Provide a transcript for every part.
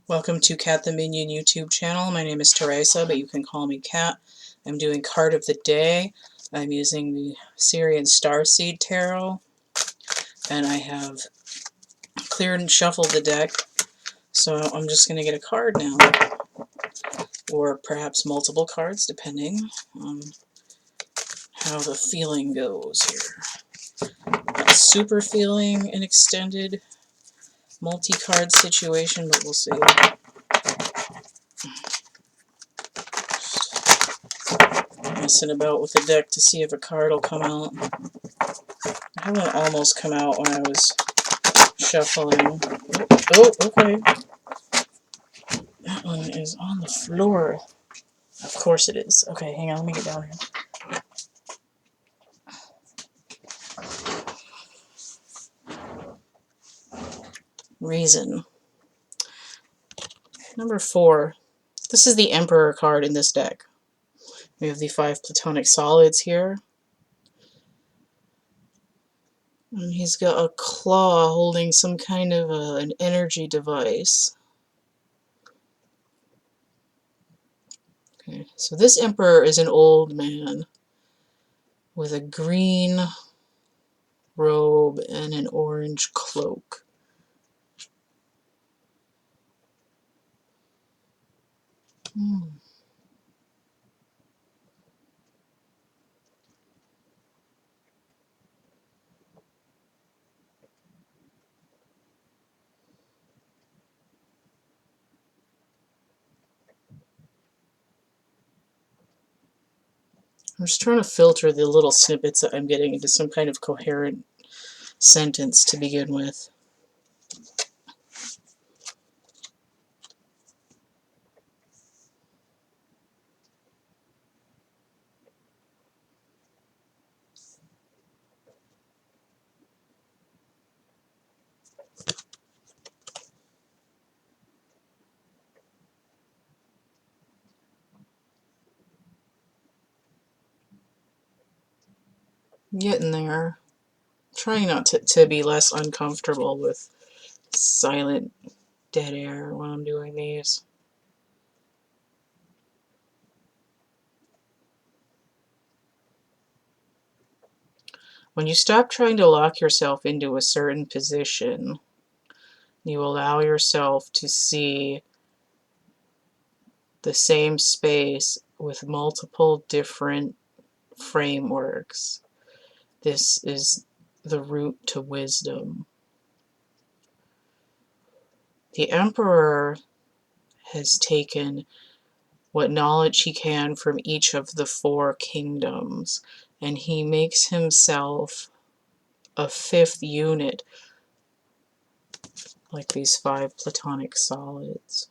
Welcome to CATtheMinion YouTube channel. My name is Teresa, but you can call me Cat. I'm doing card of the day. I'm using the Sirian Starseed Tarot, and I have cleared and shuffled the deck, so I'm just going to get a card now, or perhaps multiple cards, depending on how the feeling goes here. Not super feeling an extended multi-card situation, but we'll see. Messing about with the deck to see if a card will come out. I had one almost come out when I was shuffling. Oh, okay. That one is on the floor. Of course it is. Okay, hang on, let me get down here. Reason. Number 4. This is the Emperor card in this deck. We have the 5 Platonic Solids here. And he's got a claw holding some kind of an energy device. Okay, so this Emperor is an old man with a green robe and an orange cloak. I'm just trying to filter the little snippets that I'm getting into some kind of coherent sentence to begin with. Getting there. Trying not to be less uncomfortable with silent dead air when I'm doing these. When you stop trying to lock yourself into a certain position, you allow yourself to see the same space with multiple different frameworks. This is the route to wisdom. The Emperor has taken what knowledge he can from each of the 4 kingdoms, and he makes himself a 5th unit, like these 5 Platonic Solids.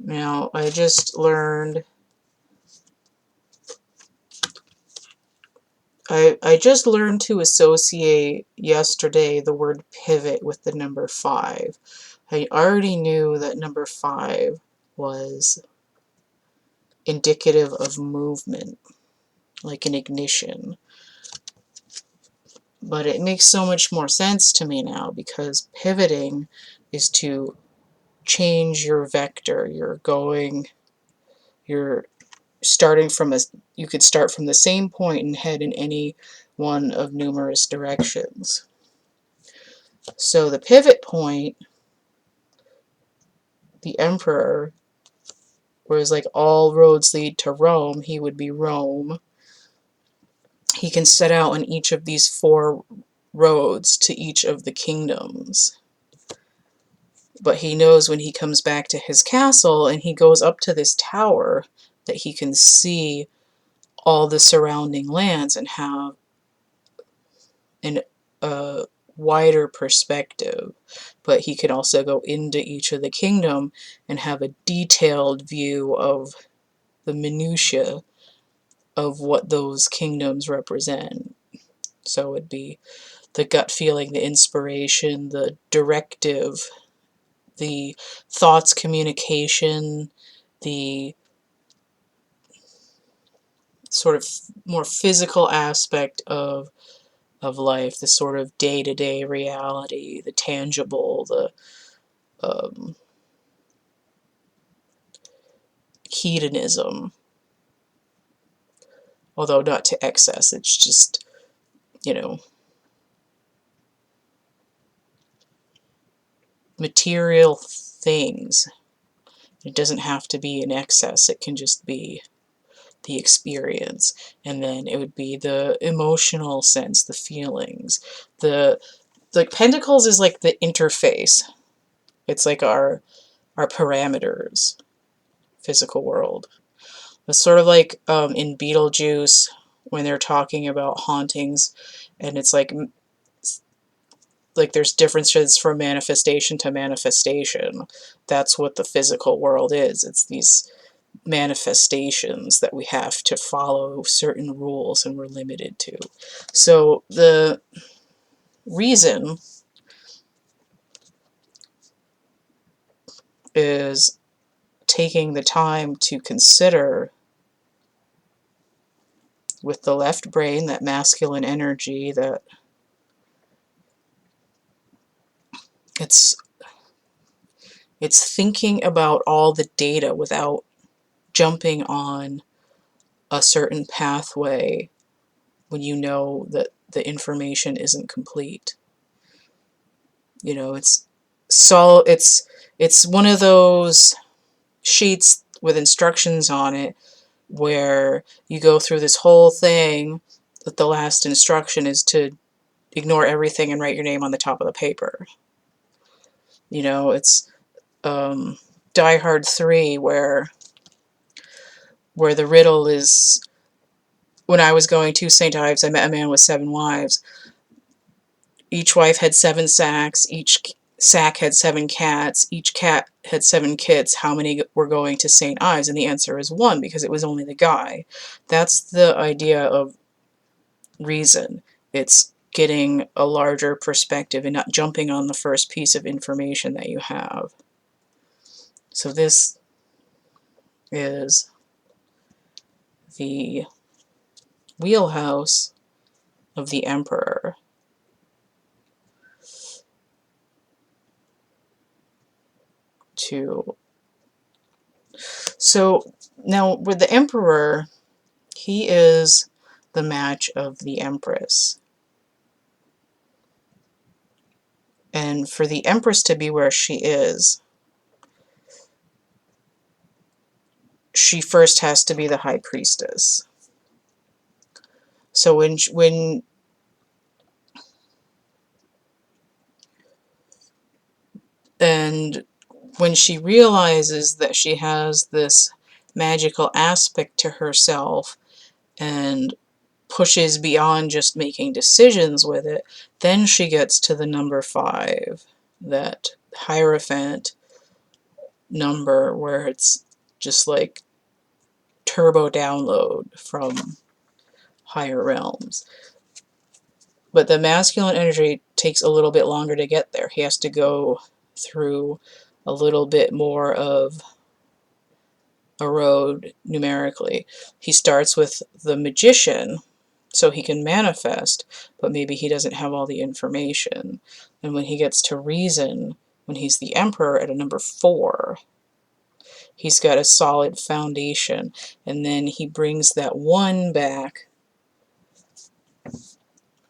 Now, I just learned to associate yesterday the word pivot with the number 5. I already knew that number 5 was indicative of movement, like an ignition. But it makes so much more sense to me now, because pivoting is to change your vector. You're starting from you could start from the same point and head in any one of numerous directions. So the pivot point, the Emperor, whereas like all roads lead to Rome, he would be Rome. He can set out on each of these 4 roads to each of the kingdoms. But he knows when he comes back to his castle and he goes up to this tower that he can see all the surrounding lands and have a wider perspective. But he can also go into each of the kingdom and have a detailed view of the minutiae of what those kingdoms represent. So it'd be the gut feeling, the inspiration, the directive, the thoughts communication, the sort of more physical aspect of life, the sort of day-to-day reality, the tangible, the hedonism, although not to excess. It's just, you know, material things. It doesn't have to be in excess. It can just be the experience. And then it would be the emotional sense, the feelings. Like pentacles is like the interface. It's like our parameters, physical world. It's sort of like in Beetlejuice when they're talking about hauntings, and it's like there's differences from manifestation to manifestation. That's what the physical world is. It's these manifestations that we have to follow certain rules and we're limited to. So the reason is taking the time to consider with the left brain, that masculine energy, that it's thinking about all the data without jumping on a certain pathway when you know that the information isn't complete. You know, it's one of those sheets with instructions on it where you go through this whole thing, but the last instruction is to ignore everything and write your name on the top of the paper. You know, it's Die Hard 3 where the riddle is, when I was going to St. Ives, I met a man with 7 wives. Each wife had 7 sacks, each sack had 7 cats, each cat had 7 kids. How many were going to St. Ives? And the answer is 1, because it was only the guy. That's the idea of reason. It's getting a larger perspective and not jumping on the first piece of information that you have. So this is the wheelhouse of the Emperor. So now with the Emperor, he is the match of the Empress. And for the Empress to be where she is, she first has to be the High Priestess. So when she realizes that she has this magical aspect to herself and pushes beyond just making decisions with it, then she gets to the number 5, that Hierophant number, where it's just like turbo download from higher realms. But the masculine energy takes a little bit longer to get there. He has to go through a little bit more of a road numerically. He starts with the Magician, so he can manifest, but maybe he doesn't have all the information. And when he gets to Reason, when he's the Emperor at a number 4, he's got a solid foundation. And then he brings that 1 back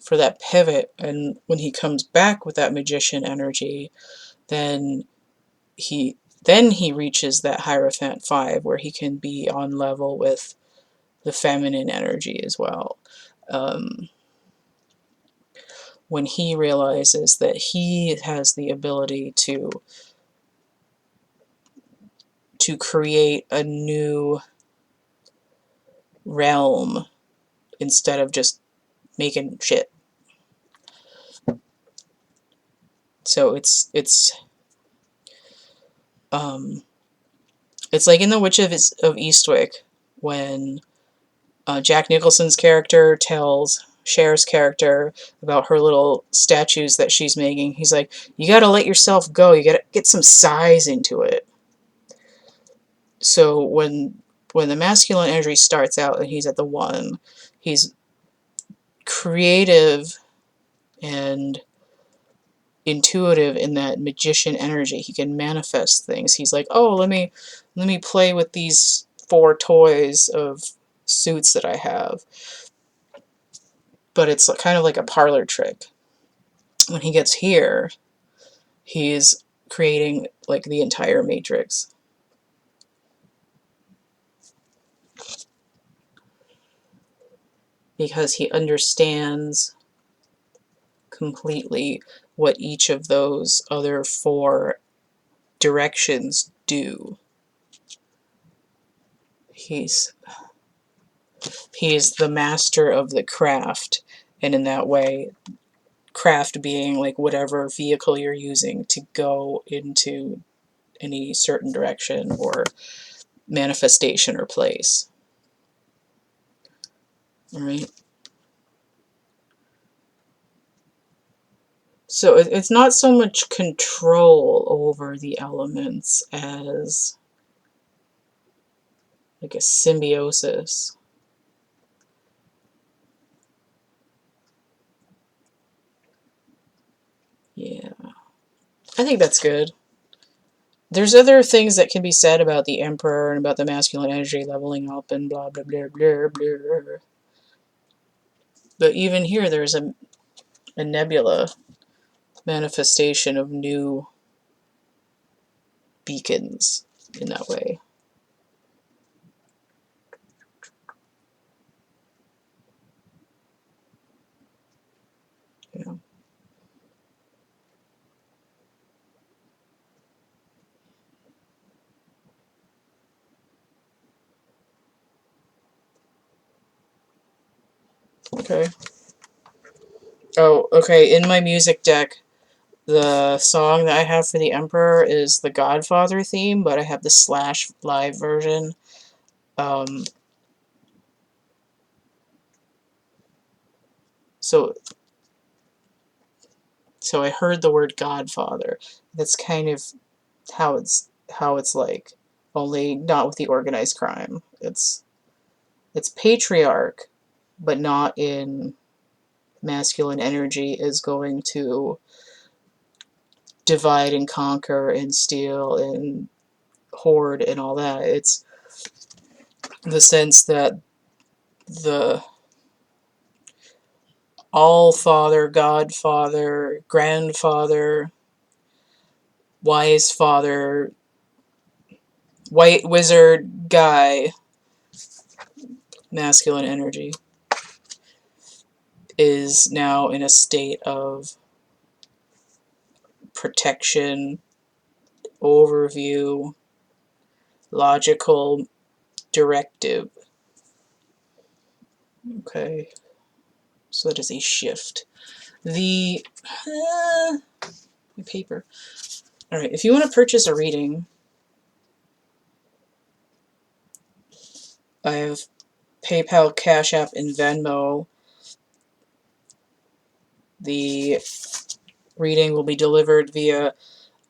for that pivot, and when he comes back with that Magician energy, then he reaches that Hierophant 5, where he can be on level with the feminine energy as well. When he realizes that he has the ability to create a new realm instead of just making shit. So it's like in The Witch of Eastwick, when Jack Nicholson's character tells Cher's character about her little statues that she's making. He's like, you gotta let yourself go. You gotta get some size into it. So when when the masculine energy starts out and he's at the 1, he's creative and intuitive in that magician energy. He can manifest things. He's like, oh, let me play with these 4 toys of suits that I have. But it's kind of like a parlor trick. When he gets here, he's creating like the entire matrix. Because he understands completely what each of those other 4 directions do. He's the master of the craft, and in that way, craft being like whatever vehicle you're using to go into any certain direction or manifestation or place. All right. So it's not so much control over the elements as like a symbiosis. Yeah. I think that's good. There's other things that can be said about the Emperor and about the masculine energy leveling up and blah, blah, blah, blah, blah. But even here, there's a nebula manifestation of new beacons in that way. Yeah. Okay. Oh, okay. In my music deck, the song that I have for the Emperor is the Godfather theme, but I have the Slash live version. So I heard the word Godfather. That's kind of how it's like, only not with the organized crime. It's patriarch, but not in masculine energy is going to divide and conquer and steal and hoard and all that. It's the sense that the all-father, godfather, grandfather, wise father, white wizard guy, masculine energy, is now in a state of protection, overview, logical directive. Okay, so that is a shift. The paper. All right, if you want to purchase a reading, I have PayPal, Cash App, and Venmo. The reading will be delivered via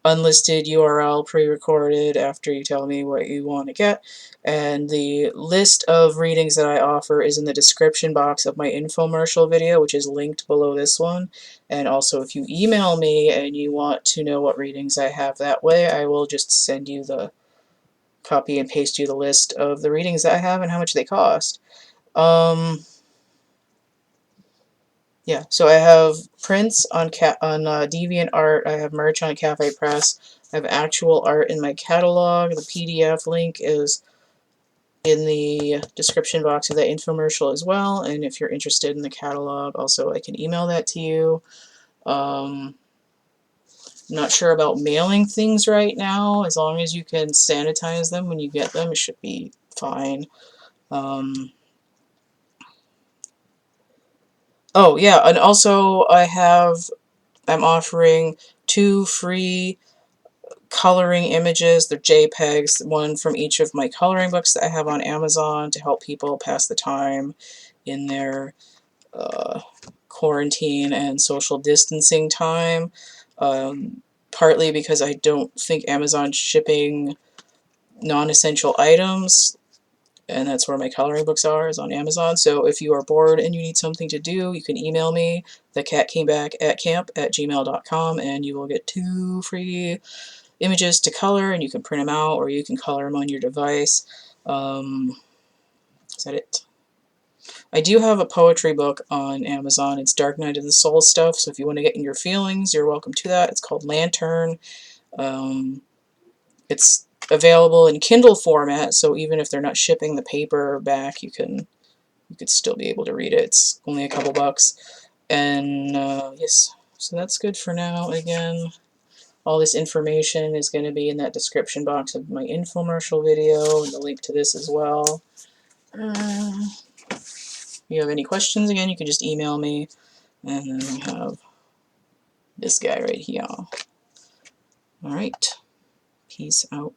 unlisted URL, pre-recorded after you tell me what you want to get. And the list of readings that I offer is in the description box of my infomercial video, which is linked below this one. And also, if you email me and you want to know what readings I have that way, I will just send you the copy and paste you the list of the readings that I have and how much they cost. Yeah, so I have prints on DeviantArt. I have merch on Cafe Press. I have actual art in my catalog. The PDF link is in the description box of that infomercial as well. And if you're interested in the catalog, also I can email that to you. Not sure about mailing things right now. As long as you can sanitize them when you get them, it should be fine. Oh yeah, and also I'm offering 2 free coloring images. They're JPEGs, one from each of my coloring books that I have on Amazon to help people pass the time in their quarantine and social distancing time. Partly because I don't think Amazon's shipping non-essential items and that's where my coloring books are, is on Amazon. So if you are bored and you need something to do, you can email me, thecatcamebackatcamp@gmail.com, and you will get 2 free images to color, and you can print them out, or you can color them on your device. Is that it? I do have a poetry book on Amazon. It's Dark Night of the Soul stuff, so if you want to get in your feelings, you're welcome to that. It's called Lantern. It's available in Kindle format, so even if they're not shipping the paper back, you could still be able to read it. It's only a couple bucks. And yes, so that's good for now. Again, all this information is going to be in that description box of my infomercial video, and the link to this as well. If you have any questions, again, you can just email me. And then we have this guy right here. Alright, peace out.